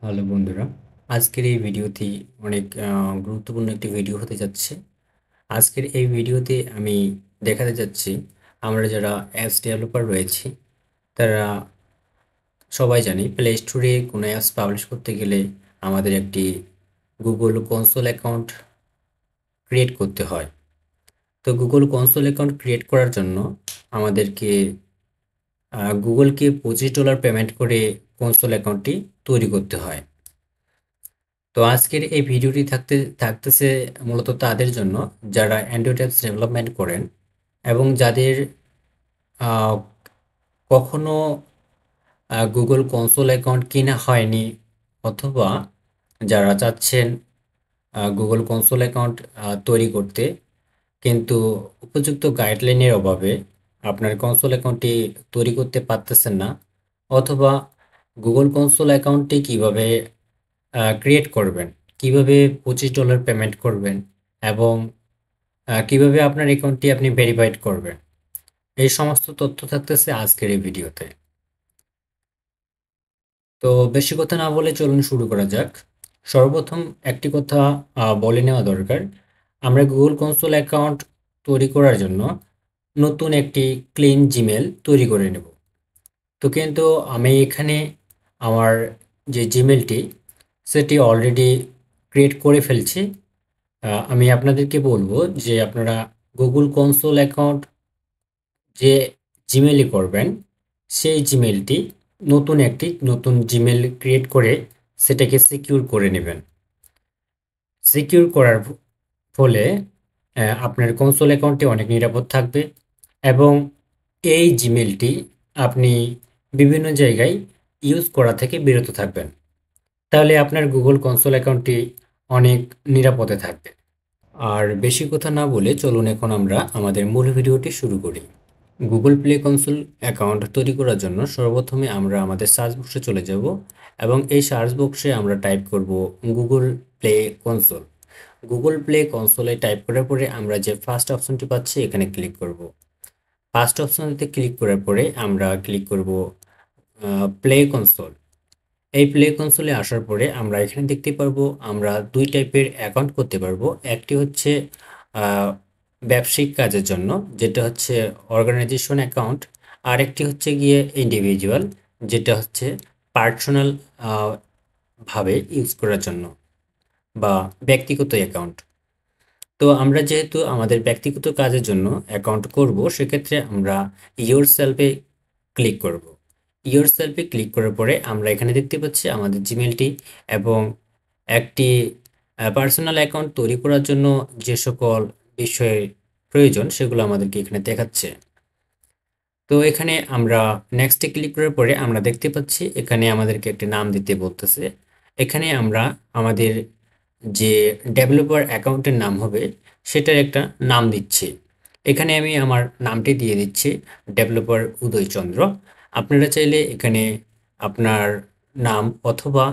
Hello বন্ধুরা, আজকের এই ভিডিওটি অনেক গুরুত্বপূর্ণ একটি ভিডিও হতে যাচ্ছে। আজকের এই ভিডিওতে আমি দেখাতে যাচ্ছি আমরা যারা অ্যাপস ডেভেলপার রয়েছি তারা সবাই জানি প্লে স্টোরে কোনো অ্যাপস পাবলিশ করতে গেলে আমাদের একটি গুগল কনসোল অ্যাকাউন্ট ক্রিয়েট করতে হয়। তো গুগল কনসোল অ্যাকাউন্ট ক্রিয়েট করার জন্য আমাদেরকে গুগলকে $25 পেমেন্ট করে কনসোল অ্যাকাউন্টটি তৈরি করতে হয়। তো আজকের এই ভিডিওটি থাকতেছে মূলত তাদের জন্য যারা অ্যান্ড্রয়েড অ্যাপস ডেভেলপমেন্ট করেন এবং যাদের আহ, কখনো গুগল কনসোল অ্যাকাউন্ট কেনা হয়নি, অথবা যারা চাচ্ছেন গুগল কনসোল অ্যাকাউন্ট তৈরি করতে, কিন্তু উপযুক্ত গাইডলাইনের অভাবে আপনার কনসোল অ্যাকাউন্টটি তৈরি করতে পারতেছেন না, অথবা গুগল কনসোল অ্যাকাউন্টটি কিভাবে ক্রিয়েট করবেন, কিভাবে $25 পেমেন্ট করবেন এবং কিভাবে আপনার অ্যাকাউন্টটি আপনি ভেরিফাইড করবেন, এই সমস্ত তথ্য থাকতেছে আজকের এই ভিডিওতে। তো বেশি কথা না বলে চলুন শুরু করা যাক। সর্বপ্রথম একটি কথা বলে নেওয়া দরকার। আমরা গুগল কনসোল অ্যাকাউন্ট তৈরি করার জন্য নতুন একটি ক্লিন জিমেল তৈরি করে নেব। তো কিন্তু আমি এখানে আমার যে জিমেলটি সেটি অলরেডি ক্রিয়েট করে ফেলছি। আমি আপনাদেরকে বলবো যে আপনারা গুগল কনসোল অ্যাকাউন্ট যে জিমেলই করবেন সেই জিমেলটি নতুন জিমেল ক্রিয়েট করে সেটাকে সিকিউর করে নেবেন। সিকিউর করার ফলে আপনার কনসোল অ্যাকাউন্টটি অনেক নিরাপদ থাকবে এবং এই জিমেলটি আপনি বিভিন্ন জায়গায় ইউজ করা থেকে বিরত থাকবেন। তাহলে আপনার গুগল কনসোল অ্যাকাউন্টটি অনেক নিরাপদে থাকবে। আর বেশি কথা না বলে চলুন এখন আমরা আমাদের মূল ভিডিওটি শুরু করি। গুগল প্লে কনসোল অ্যাকাউন্ট তৈরি করার জন্য সর্বপ্রথমে আমরা আমাদের সার্চ বক্সে চলে যাব এবং এই সার্চ বক্সে আমরা টাইপ করব Google Play Console. Google Play কনসোলে টাইপ করার পরে আমরা যে ফার্স্ট অপশনটি পাচ্ছি এখানে ক্লিক করব। ফার্স্ট অপশনতে ক্লিক করার পরে আমরা ক্লিক করব প্লে কনসোল। এই প্লে কনসোলে আসার পরে আমরা এখানে দেখতে পারবো আমরা দুই টাইপের অ্যাকাউন্ট করতে পারবো। একটি হচ্ছে আহ, ব্যবসায়িক কাজের জন্য, যেটা হচ্ছে অর্গানাইজেশন অ্যাকাউন্ট। আর একটি হচ্ছে গিয়ে ইন্ডিভিজুয়াল, যেটা হচ্ছে পার্সোনাল ভাবে ইউজ করার জন্য বা ব্যক্তিগত অ্যাকাউন্ট। তো আমরা যেহেতু আমাদের ব্যক্তিগত কাজের জন্য অ্যাকাউন্ট করব, সেক্ষেত্রে আমরা ইয়োর সেলফে ক্লিক করব। ইয়োর সেলফে ক্লিক করার পরে আমরা এখানে দেখতে পাচ্ছি আমাদের জিমেলটি এবং একটি পার্সোনাল অ্যাকাউন্ট তৈরি করার জন্য যে সকল বিষয় প্রয়োজন সেগুলো আমাদেরকে এখানে দেখাচ্ছে। তো এখানে আমরা নেক্সটে ক্লিক করার পরে আমরা দেখতে পাচ্ছি এখানে আমাদেরকে একটি নাম দিতে বলতেছে। এখানে আমরা আমাদের যে ডেভেলপার অ্যাকাউন্টের নাম হবে সেটার একটা নাম দিচ্ছি। এখানে আমি আমার নামটি দিয়ে দিচ্ছি ডেভেলপার উদয়চন্দ্র। আপনারা চাইলে এখানে আপনার নাম অথবা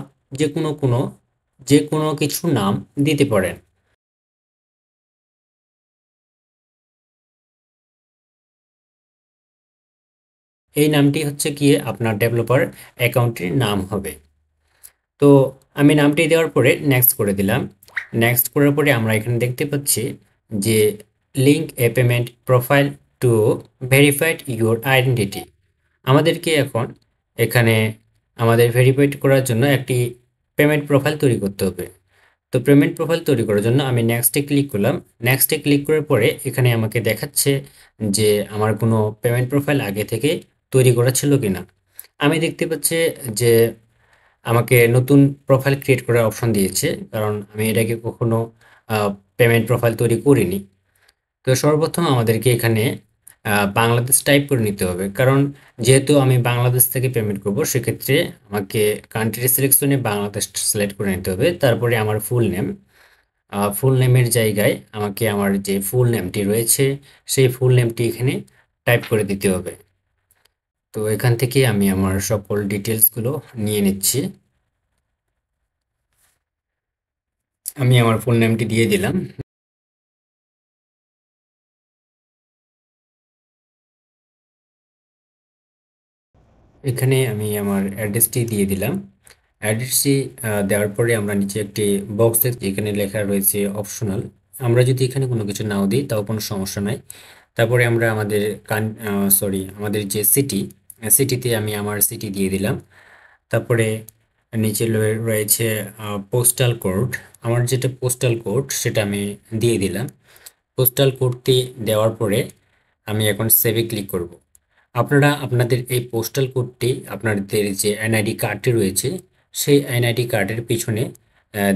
যে কোনো কিছু নাম দিতে পারেন। এই নামটি হচ্ছে গিয়ে আপনার ডেভেলপার অ্যাকাউন্টের নাম হবে। তো আমি নামটি দেওয়ার পরে নেক্সট করে দিলাম। নেক্সট করার পরে আমরা এখানে দেখতে পাচ্ছি যে link a payment profile to verified your identity. আমাদেরকে এখন এখানে আমাদের ভেরিফাইড করার জন্য একটি পেমেন্ট প্রোফাইল তৈরি করতে হবে। তো পেমেন্ট প্রোফাইল তৈরি করার জন্য আমি নেক্সটে ক্লিক করলাম। নেক্সটে ক্লিক করার পরে এখানে আমাকে দেখাচ্ছে যে আমার কোনো পেমেন্ট প্রোফাইল আগে থেকে তৈরি করা ছিল কিনা। আমি দেখতে পাচ্ছি যে আমাকে নতুন প্রোফাইল ক্রিয়েট করার অপশন দিয়েছে, কারণ আমি এটাকে কখনো পেমেন্ট প্রোফাইল তৈরি করিনি। তো সর্বপ্রথম আমাদেরকে এখানে বাংলাদেশ টাইপ করে নিতে হবে, কারণ যেহেতু আমি বাংলাদেশ থেকে পেমেন্ট করব সেক্ষেত্রে আমাকে কান্ট্রি সিলেকশনে বাংলাদেশ সিলেক্ট করে নিতে হবে। তারপরে আমার ফুল নেমের জায়গায় আমাকে আমার যে ফুল নেমটি রয়েছে সেই ফুল নেমটি এখানে টাইপ করে দিতে হবে। তো এখান থেকে আমি আমার সকল ডিটেলসগুলো নিয়ে নিচ্ছি। আমি আমার ফুল নেমটি দিয়ে দিলাম। এখানে আমি আমার অ্যাড্রেসটি দিয়ে দিলাম। অ্যাড্রেসটি দেওয়ার পরে আমরা নিচে একটি বক্স দেখছি, এখানে লেখা রয়েছে অপশনাল। আমরা যদি এখানে কোনো কিছু নাও দিই তাও কোনো সমস্যা নাই। তারপরে আমরা আমাদের আমাদের যে সিটিতে আমি আমার সিটি দিয়ে দিলাম। তারপরে নিচে রয়েছে পোস্টাল কোড। আমার যেটা পোস্টাল কোড সেটা আমি দিয়ে দিলাম। পোস্টাল কোডটি দেওয়ার পরে আমি এখন সেভে ক্লিক করব। আপনারা আপনাদের এই পোস্টাল কোডটি আপনাদের যে এনআইডি কার্ডটি রয়েছে সেই এনআইডি কার্ডের পিছনে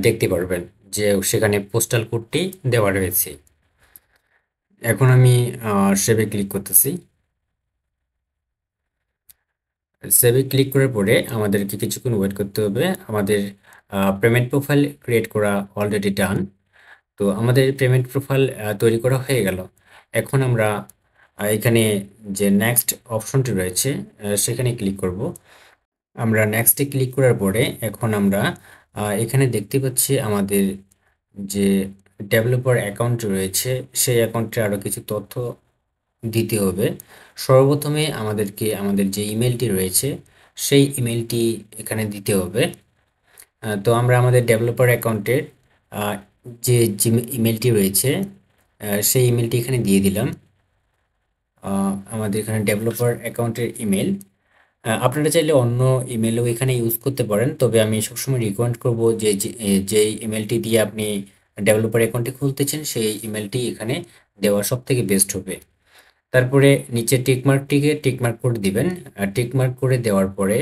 দেখতে পারবেন যে সেখানে পোস্টাল কোডটি দেওয়া রয়েছে। এখন আমি সেভে ক্লিক করতেছি। সেভে ক্লিক করার পরে আমাদেরকে কিছুক্ষণ ওয়েট করতে হবে। আমাদের পেমেন্ট প্রোফাইল ক্রিয়েট করা অলরেডি ডান। তো আমাদের পেমেন্ট প্রোফাইল তৈরি করা হয়ে গেল। এখন আমরা এখানে যে নেক্সট অপশনটি রয়েছে সেখানে ক্লিক করব। আমরা নেক্সটে ক্লিক করার পরে এখন আমরা এখানে দেখতে পাচ্ছি আমাদের যে ডেভেলপার অ্যাকাউন্ট রয়েছে সেই অ্যাকাউন্টে আরও কিছু তথ্য দিতে হবে। সর্বপ্রথমে আমাদেরকে আমাদের যে ইমেলটি রয়েছে সেই ইমেলটি এখানে দিতে হবে। তো আমরা আমাদের ডেভেলপার অ্যাকাউন্টের যে ইমেলটি রয়েছে সেই ইমেলটি এখানে দিয়ে দিলাম। আমাদের এখানে ডেভেলপার অ্যাকাউন্টের ইমেল। আপনারা চাইলে অন্য ইমেলও এখানে ইউজ করতে পারেন, তবে আমি সবসময় রিকমেন্ড করব যে যেই ইমেলটি দিয়ে আপনি ডেভেলপার অ্যাকাউন্টটি খুলতেছেন সেই ইমেলটি এখানে দেওয়া সব থেকে বেস্ট হবে। তারপরে নিচে টিকমার্কটিকে টিকমার্ক করে দিবেন। টিকমার্ক করে দেওয়ার পরে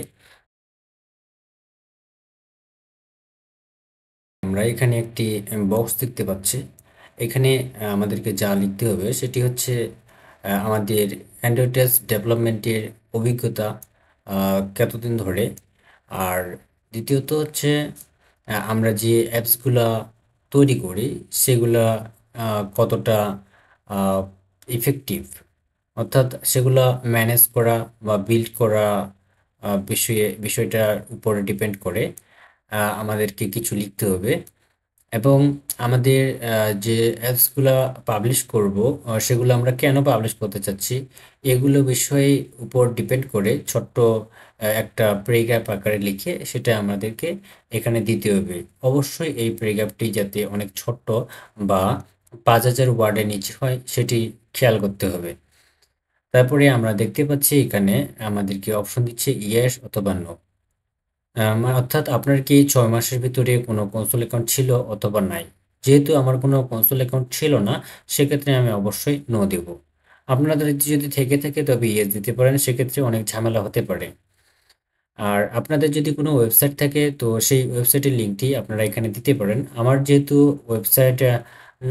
আমরা এখানে একটি বক্স দেখতে পাচ্ছি। এখানে আমাদেরকে যা লিখতে হবে সেটি হচ্ছে আমাদের অ্যান্ড্রয়েড ডেভেলপমেন্টের অভিজ্ঞতা কতদিন ধরে, আর দ্বিতীয়ত হচ্ছে আমরা যে অ্যাপসগুলা তৈরি করি সেগুলা কতটা ইফেক্টিভ, অর্থাৎ সেগুলা ম্যানেজ করা বা বিল্ড করা বিষয়টার উপরে ডিপেন্ড করে আমাদেরকে কিছু লিখতে হবে। এবং আমাদের যে অ্যাপসগুলা পাবলিশ করব সেগুলো আমরা কেন পাবলিশ করতে চাচ্ছি এগুলো বিষয়ে উপর ডিপেন্ড করে ছোট্ট একটা প্যারাগ্রাফ আকারে লিখে সেটা আমাদেরকে এখানে দিতে হবে। অবশ্যই এই প্যারাগ্রাফটি যাতে অনেক ছোট্ট বা 5000 ওয়ার্ডের নিচে হয় সেটি খেয়াল করতে হবে। তারপরে আমরা দেখতে পাচ্ছি এখানে আমাদেরকে অপশন দিচ্ছে ইয়েস অথবা নো। অর্থাৎ আপনার কি 6 মাসের ভিতরে কোনো কনসোল অ্যাকাউন্ট ছিল অথবা নাই। যেহেতু আমার কোনো কনসোল অ্যাকাউন্ট ছিল না সেক্ষেত্রে আমি অবশ্যই নো দেব। আপনাদের যদি থেকে থাকে তবে ইয়েস দিতে পারেন, সেক্ষেত্রে অনেক ঝামেলা হতে পারে। আর আপনাদের যদি কোনো ওয়েবসাইট থাকে তো সেই ওয়েবসাইটের লিঙ্কটি আপনারা এখানে দিতে পারেন। আমার যেহেতু ওয়েবসাইট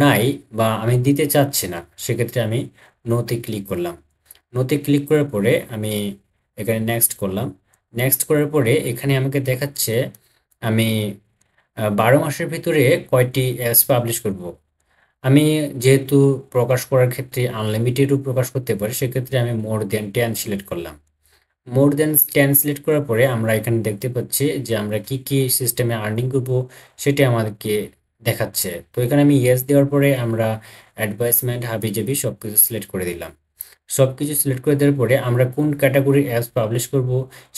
নাই বা আমি দিতে চাচ্ছি না সেক্ষেত্রে আমি নোতে ক্লিক করলাম। নোতে ক্লিক করার পরে আমি এখানে নেক্সট করলাম। নেক্সট করার পরে এখানে আমাকে দেখাচ্ছে আমি 12 মাসের ভিতরে কয়টি অ্যাপস পাবলিশ করব। আমি যেহেতু প্রকাশ করার ক্ষেত্রে আনলিমিটেডও প্রকাশ করতে পারি সেক্ষেত্রে আমি মোর দেন 10 সিলেক্ট করলাম। মোর দেন 10 সিলেক্ট করার পরে আমরা এখানে দেখতে পাচ্ছি যে আমরা কি কি সিস্টেমে আর্নিং করব সেটা আমাদেরকে দেখাচ্ছে। তো এখানে আমি ইয়েস দেওয়ার পরে আমরা অ্যাডভাইসমেন্ট হাবিজাবি সব কিছু সিলেক্ট করে দিলাম। সব কিছু সিলেক্ট করে দেওয়ার পরে আমরা কোন ক্যাটাগরির অ্যাপস পাবলিশ করব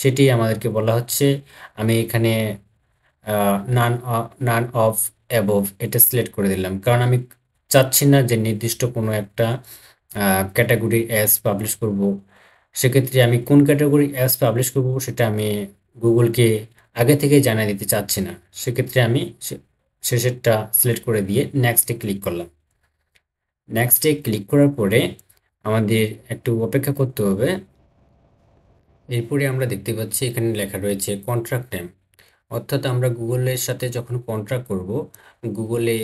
সেটি আমাদেরকে বলা হচ্ছে। আমি এখানে নান নান অফ অ্যাবভ এটা সিলেক্ট করে দিলাম, কারণ আমি চাচ্ছি না যে নির্দিষ্ট কোনো একটা ক্যাটাগরির অ্যাপস পাবলিশ করব। সেক্ষেত্রে আমি কোন ক্যাটাগরির অ্যাপস পাবলিশ করব সেটা আমি গুগলকে আগে থেকে জানিয়ে দিতে চাচ্ছি না। সেক্ষেত্রে আমি শেষেরটা সিলেক্ট করে দিয়ে নেক্সটে ক্লিক করলাম। নেক্সটে ক্লিক করার পরে আমাদের একটু অপেক্ষা করতে হবে। এরপরে আমরা দেখতে পাচ্ছি এখানে লেখা রয়েছে কন্ট্রাক্ট নেম, অর্থাৎ আমরা গুগলের সাথে যখন কন্ট্রাক্ট করব গুগলে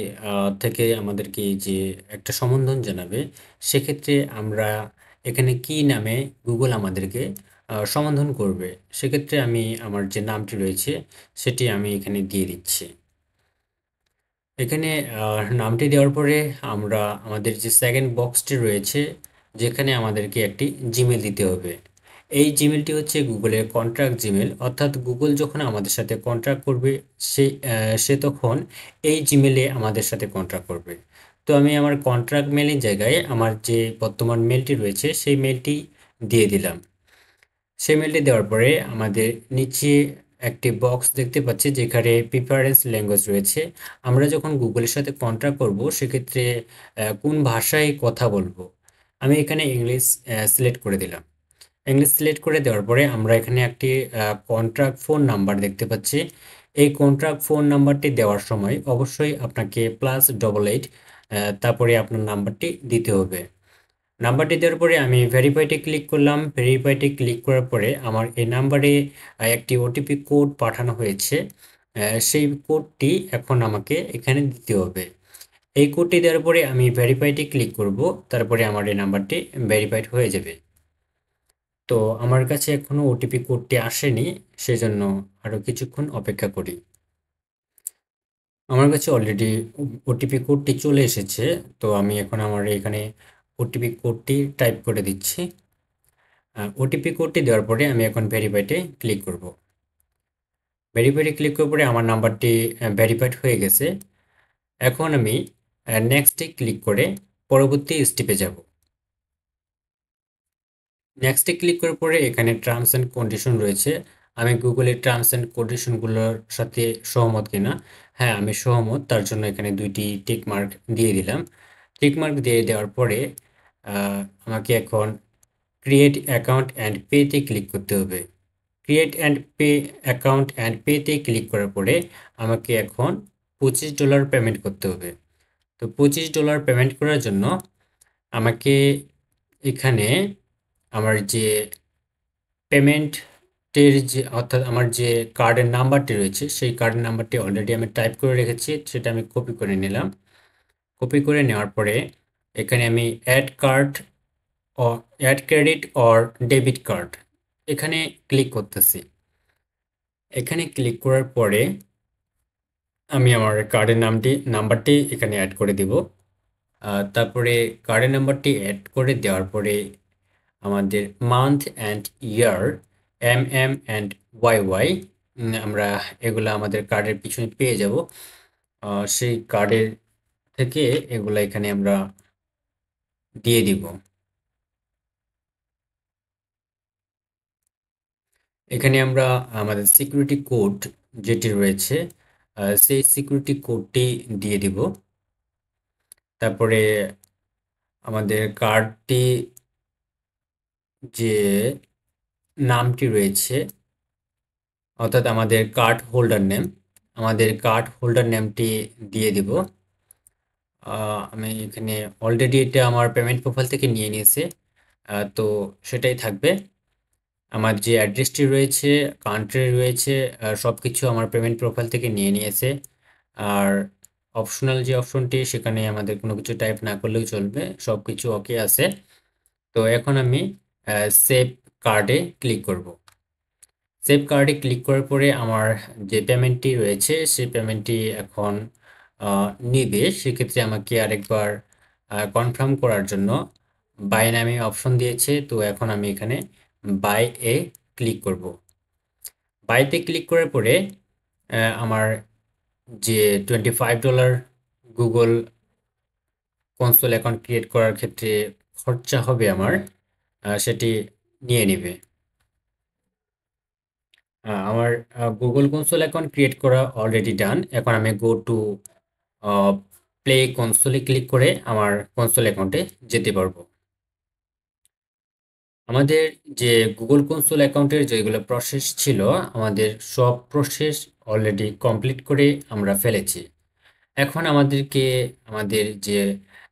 থেকে আমাদেরকে যে একটা সম্বোধন জানাবে সেক্ষেত্রে আমরা এখানে কি নামে গুগল আমাদেরকে সম্বোধন করবে। সেক্ষেত্রে আমি আমার যে নামটি রয়েছে সেটি আমি এখানে দিয়ে দিচ্ছি। এখানে নামটি দেওয়ার পরে আমরা আমাদের যে সেকেন্ড বক্সটি রয়েছে যেখানে আমাদেরকে একটি জিমেল দিতে হবে। এই জিমেলটি হচ্ছে গুগলের কন্ট্রাক্ট জিমেল, অর্থাৎ গুগল যখন আমাদের সাথে কন্ট্রাক্ট করবে সে তখন এই জিমেলে আমাদের সাথে কন্ট্রাক্ট করবে। তো আমি আমার কন্ট্রাক্ট মেলের জায়গায় আমার যে বর্তমান মেলটি রয়েছে সেই মেলটি দিয়ে দিলাম। সেই মেলটি দেওয়ার পরে আমাদের নিচে একটি বক্স দেখতে পাচ্ছি যেখানে প্রিফারেন্স ল্যাঙ্গুয়েজ রয়েছে। আমরা যখন গুগলের সাথে কন্ট্যাক্ট করব সেক্ষেত্রে কোন ভাষায় কথা বলবো, আমি এখানে ইংলিশ সিলেক্ট করে দিলাম। ইংলিশ সিলেক্ট করে দেওয়ার পরে আমরা এখানে একটি কন্ট্রাক্ট ফোন নাম্বার দেখতে পাচ্ছি। এই কন্ট্রাক্ট ফোন নাম্বারটি দেওয়ার সময় অবশ্যই আপনাকে +88 তারপরে আপনার নাম্বারটি দিতে হবে। নাম্বারটি দেওয়ার পরে আমি ভেরিফাইতে ক্লিক করলাম। ভেরিফাইতে ক্লিক করার পরে আমার এই নাম্বারে একটি ওটিপি কোড পাঠানো হয়েছে। সেই কোডটি এখন আমাকে এখানে দিতে হবে। এই কোডটি দেওয়ার পরে আমি ভেরিফাইতে ক্লিক করব, তারপরে আমার এই নাম্বারটি ভেরিফাইড হয়ে যাবে। তো আমার কাছে এখনো ওটিপি কোডটি আসেনি, সেজন্য আরও কিছুক্ষণ অপেক্ষা করি। আমার কাছে অলরেডি ওটিপি কোডটি চলে এসেছে। তো আমি এখন আমার এখানে ওটিপি কোডটি টাইপ করে দিচ্ছি। ওটিপি কোডটি দেওয়ার পরে আমি এখন ভেরিফাইতে ক্লিক করব। ভেরিফাইতে ক্লিক করার পরে আমার নাম্বারটি ভেরিফাইড হয়ে গেছে। এখন আমি নেক্সটে ক্লিক করে পরবর্তী স্টেপে যাব। নেক্সটে ক্লিক করার পরে এখানে টার্মস অ্যান্ড কন্ডিশন রয়েছে। আমি গুগলের টার্মস অ্যান্ড কন্ডিশনগুলোর সাথে সহমত কিনা। হ্যাঁ, আমি সহমত, তার জন্য এখানে দুইটি টিক মার্ক দিয়ে দিলাম। টিক মার্ক দিয়ে দেওয়ার পরে আমাকে এখন ক্রিয়েট অ্যাকাউন্ট অ্যান্ড পেতে ক্লিক করতে হবে। Create and pay account and পেতে ক্লিক করার পরে আমাকে এখন $25 পেমেন্ট করতে হবে। তো $25 পেমেন্ট করার জন্য আমাকে এখানে আমার যে পেমেন্টের যে অর্থাৎ আমার যে কার্ডের নাম্বারটি রয়েছে সেই কার্ডের নাম্বারটি অলরেডি আমি টাইপ করে রেখেছি, সেটা আমি কপি করে নিলাম। কপি করে নেওয়ার পরে এখানে আমি add credit or debit card এখানে ক্লিক করতেছি। এখানে ক্লিক করার পরে আমি আমার কার্ডের নাম্বারটি এখানে অ্যাড করে দিব। তারপরে কার্ডের নাম্বারটি অ্যাড করে দেওয়ার পরে আমাদের month and year and Y আমরা এগুলো আমাদের কার্ডের পিছনে পেয়ে যাব। সেই কার্ডের থেকে এগুলো এখানে আমরা দিয়ে দিব। এখানে আমরা আমাদের সিকিউরিটি কোড যেটি রয়েছে সেই সিকিউরিটি কোডটি দিয়ে দিব। তারপরে আমাদের কার্ডটি যে নামটি রয়েছে অর্থাৎ আমাদের কার্ড হোল্ডার নেমটি দিয়ে দিব। আমি এখানে অলরেডি এটা আমার পেমেন্ট প্রোফাইল থেকে নিয়ে নিয়েছে, তো সেটাই থাকবে। আমার যে অ্যাড্রেসটি রয়েছে, কান্ট্রি রয়েছে, সব কিছু আমার পেমেন্ট প্রোফাইল থেকে নিয়ে নিয়েছে। আর অপশনাল যে অপশনটি সেখানে আমাদের কোনো কিছু টাইপ না করলেও চলবে, সব কিছু ওকে আছে। তো এখন আমি সেভ কার্ডে ক্লিক করব। সেভ কার্ডে ক্লিক করার পরে আমার যে পেমেন্টটি রয়েছে সেই পেমেন্টটি এখন নিবে। সেক্ষেত্রে আমাকে আরেকবার কনফার্ম করার জন্য বাই নামে অপশন দিয়েছে। তো এখন আমি এখানে বাই এ ক্লিক করব। বাইতে ক্লিক করার পরে আমার যে $25 গুগল কনসোল অ্যাকাউন্ট ক্রিয়েট করার ক্ষেত্রে খরচা হবে আমার, সেটি নিয়ে নেবে। আমার গুগল কনসোল অ্যাকাউন্ট ক্রিয়েট করা অলরেডি ডান। এখন আমি গো টু প্লে কনসোলে ক্লিক করে আমার কনসোল অ্যাকাউন্টে যেতে পারবো। আমাদের যে গুগল কনসোল অ্যাকাউন্টের যেগুলো প্রসেস ছিল আমাদের সব প্রসেস অলরেডি কমপ্লিট করে আমরা ফেলেছি। এখন আমাদেরকে আমাদের যে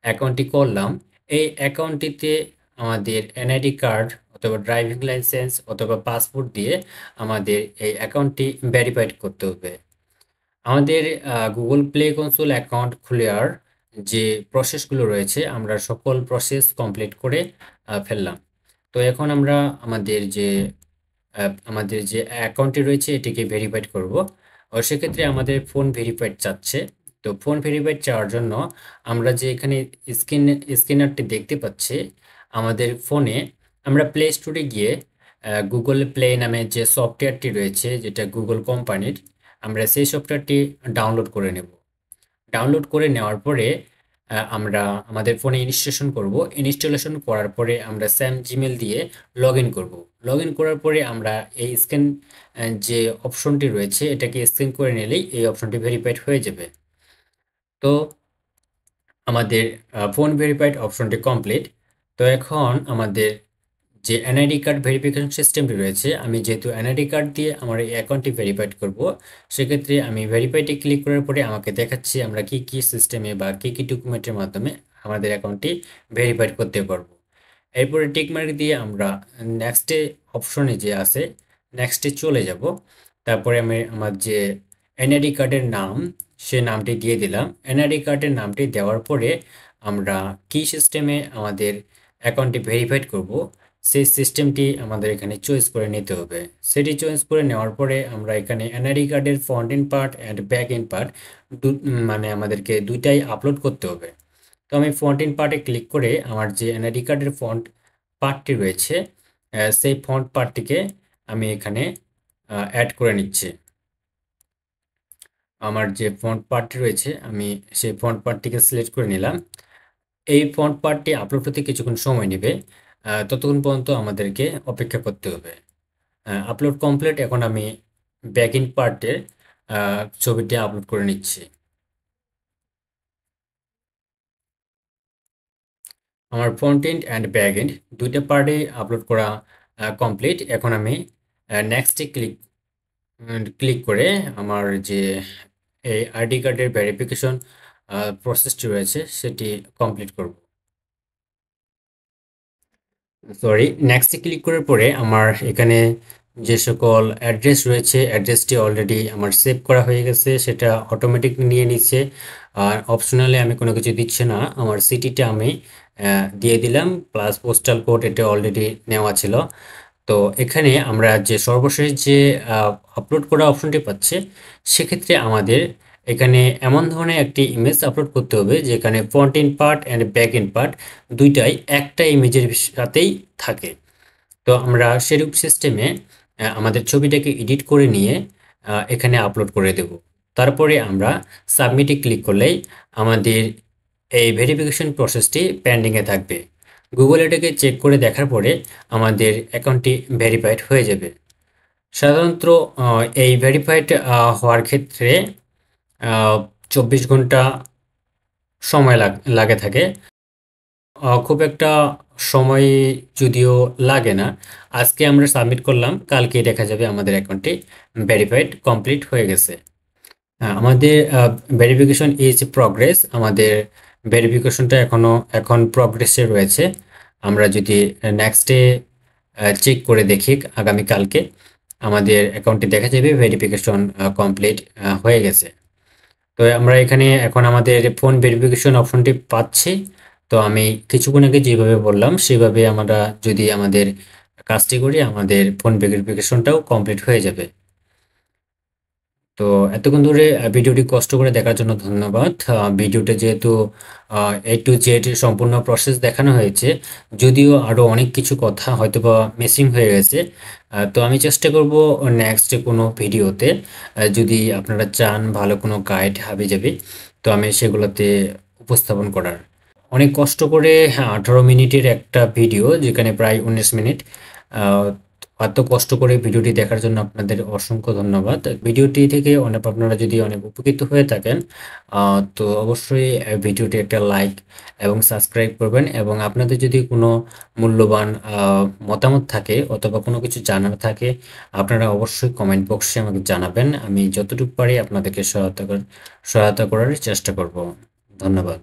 অ্যাকাউন্টটি করলাম এই অ্যাকাউন্টটিতে আমাদের এনআইডি কার্ড অথবা ড্রাইভিং লাইসেন্স অথবা পাসপোর্ট দিয়ে আমাদের এই অ্যাকাউন্টটি ভেরিফাইড করতে হবে। আমাদের গুগল প্লে কনসোল অ্যাকাউন্ট খোলার যে প্রসেসগুলো রয়েছে আমরা সকল প্রসেস কমপ্লিট করে ফেললাম। তো এখন আমরা আমাদের যে অ্যাকাউন্টটি রয়েছে এটিকে ভেরিফাইড করব। সেক্ষেত্রে আমাদের ফোন ভেরিফাইড চাচ্ছে। তো ফোন ভেরিফাইড চাওয়ার জন্য আমরা যে এখানে স্ক্যানারটি দেখতে পাচ্ছি আমাদের ফোনে, আমরা প্লে স্টোরে গিয়ে গুগল প্লে নামে যে সফটওয়্যারটি রয়েছে যেটা গুগল কোম্পানির, আমরা সেই সফটওয়্যারটি ডাউনলোড করে নেব। ডাউনলোড করে নেওয়ার পরে আমরা আমাদের ফোনে ইনস্টলেশন করব। ইনস্টলেশন করার পরে আমরা স্যাম জিমেল দিয়ে লগ ইন করবো। লগ ইন করার পরে আমরা এই স্ক্যান যে অপশনটি রয়েছে এটাকে স্ক্যান করে নিলেই এই অপশনটি ভেরিফাইড হয়ে যাবে। তো আমাদের ফোন ভেরিফাইড অপশনটি কমপ্লিট। তো এখন আমাদের যে এনআইডি কার্ড ভেরিফিকেশন সিস্টেমটি রয়েছে, আমি যেহেতু এনআইডি কার্ড দিয়ে আমার এই অ্যাকাউন্টটি ভেরিফাইড করব, সেক্ষেত্রে আমি ভেরিফাইডে ক্লিক করার পরে আমাকে দেখাচ্ছি আমরা কি কি সিস্টেমে বা কি কি ডকুমেন্টের মাধ্যমে আমাদের অ্যাকাউন্টটি ভেরিফাইড করতে পারবো। এরপরে টিক মার্ক দিয়ে আমরা নেক্সটে অপশনে যে আছে নেক্সটে চলে যাব। তারপরে আমি আমার যে এনআইডি কার্ডের নাম সে নামটি দিয়ে দিলাম। এনআইডি কার্ডের নামটি দেওয়ার পরে আমরা কি সিস্টেমে আমাদের অ্যাকাউন্টটি ভেরিফাইড করব সেই সিস্টেমটি আমাদের এখানে চয়েস করে নিতে হবে। সেটি চয়েস করে নেওয়ার পরে আমরা এখানে এনআইডি কার্ডের front end part and back end part মানে আমাদেরকে দুইটাই আপলোড করতে হবে। তো আমি ফ্রন্ট এন্ড পার্টে ক্লিক করে আমার যে এনআইডি কার্ডের ফন্ট পার্টটি রয়েছে সেই ফন্ট পার্টটিকে আমি এখানে অ্যাড করে নিচ্ছি। আমার যে ফন্ট পার্টটি রয়েছে আমি সেই ফন্ট পার্টটিকে সিলেক্ট করে নিলাম। এই ফন্ট পার্টটি আপলোড হতে কিছুক্ষণ সময় নেবে, ততক্ষণ পর্যন্ত আমাদেরকে অপেক্ষা করতে হবে। Upload complete. এখন আমি ব্যাক এন্ড পার্টের ছবিটি আপলোড করে নিচ্ছি। আমার front end and back end দুইটা পার্টে আপলোড করা কমপ্লিট। এখন আমি নেক্সটে ক্লিক করে আমার যে এই আইডি কার্ডের ভেরিফিকেশন প্রসেসটি রয়েছে সেটি কমপ্লিট করব। সরি, নেক্সটে ক্লিক করার পরে আমার এখানে যে সকল অ্যাড্রেস রয়েছে অ্যাড্রেসটি অলরেডি আমার সেভ করা হয়ে গেছে, সেটা অটোমেটিক নিয়ে নিচ্ছে। আর অপশনালি আমি কোনো কিছু দিচ্ছি না, আমার সিটিটা আমি দিয়ে দিলাম, প্লাস পোস্টাল কোড এটা অলরেডি নেওয়া ছিল। তো এখানে আমরা যে সর্বশেষ যে আপলোড করা অপশনটি পাচ্ছি, সেক্ষেত্রে আমাদের এখানে এমন ধরনের একটি ইমেজ আপলোড করতে হবে যেখানে front end part and back end part দুইটাই একটা ইমেজের সাথেই থাকে। তো আমরা সেরূপ সিস্টেমে আমাদের ছবিটাকে এডিট করে নিয়ে এখানে আপলোড করে দেব। তারপরে আমরা সাবমিটে ক্লিক করলেই আমাদের এই ভেরিফিকেশন প্রসেসটি পেন্ডিংয়ে থাকবে। গুগল এটাকে চেক করে দেখার পরে আমাদের অ্যাকাউন্টটি ভেরিফাইড হয়ে যাবে। সাধারণত এই ভেরিফাইড হওয়ার ক্ষেত্রে 24 ঘন্টা সময় লাগে থাকে। খুব একটা সময় যদিও লাগে না। আজকে আমরা সাবমিট করলাম, কালকেই দেখা যাবে আমাদের অ্যাকাউন্টটি ভেরিফাইড কমপ্লিট হয়ে গেছে। আমাদের ভেরিফিকেশন ইজ প্রগ্রেস, আমাদের ভেরিফিকেশনটা এখন প্রগ্রেসে রয়েছে। আমরা যদি নেক্সটে চেক করে দেখি আগামীকালকে আমাদের অ্যাকাউন্টে দেখা যাবে ভেরিফিকেশন কমপ্লিট হয়ে গেছে। তো আমরা এখানে এখন আমাদের ফোন ভেরিফিকেশন অপশনটি পাচ্ছি। তো আমি কিছুক্ষণ আগে যেভাবে বললাম সেভাবে আমরা যদি আমাদের কাজটি করি আমাদের ফোন ভেরিফিকেশনটাও কমপ্লিট হয়ে যাবে। তো এতক্ষণ ধরে ভিডিওটি কষ্ট করে দেখার জন্য ধন্যবাদ। ভিডিওটা যেহেতু A to Z সম্পূর্ণ প্রসেস দেখানো হয়েছে, যদিও আরও অনেক কিছু কথা হয়তোবা মিসিং হয়ে গেছে, তো আমি চেষ্টা করব নেক্সট কোনো ভিডিওতে যদি আপনারা চান ভালো কোনো গাইড হাবিজাবি, তো আমি সেগুলোতে উপস্থাপন করার। অনেক কষ্ট করে 18 মিনিটের একটা ভিডিও যেখানে প্রায় 19 মিনিট, এত কষ্ট করে ভিডিওটি দেখার জন্য আপনাদের অসংখ্য ধন্যবাদ। ভিডিওটি থেকে আপনারা যদি অনেক উপকৃত হয়ে থাকেন তো অবশ্যই ভিডিওটি একটা লাইক এবং সাবস্ক্রাইব করবেন, এবং আপনাদের যদি কোনো মূল্যবান মতামত থাকে অথবা কোনো কিছু জানার থাকে আপনারা অবশ্যই কমেন্ট বক্সে আমাকে জানাবেন। আমি যতটুকু পারি আপনাদেরকে সহায়তা করার চেষ্টা করব। ধন্যবাদ।